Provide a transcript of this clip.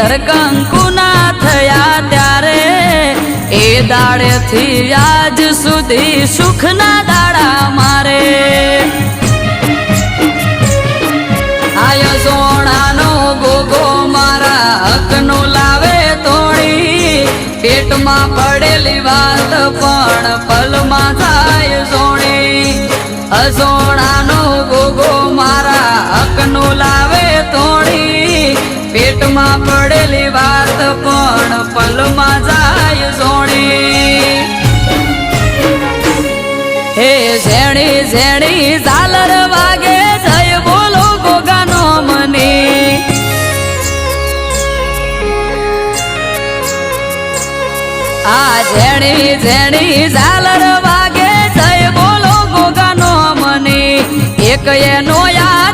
ધર કંકુના થયા ત્યારે એ દાડેથી આજ સુધી સુખના દાડા મારે આય સોણાનો ગોગો મારા હકનો લાવે તોડી પેટમાં પડેલી વાત પણ પલમાં થાય સોણી અસોણાનો ગોગો મારા હકનો લાવે તોડી પેટમાં પડેલી વાત પણ પલમાં જાય સોણી હે ઝેણી ઝેણી ઝાલર વાગે જય બોલો ગોગાનો મની આ ઝેણી ઝેણી ઝાલર વાગે જય બોલો ગોગાનો મની એક એનો યાર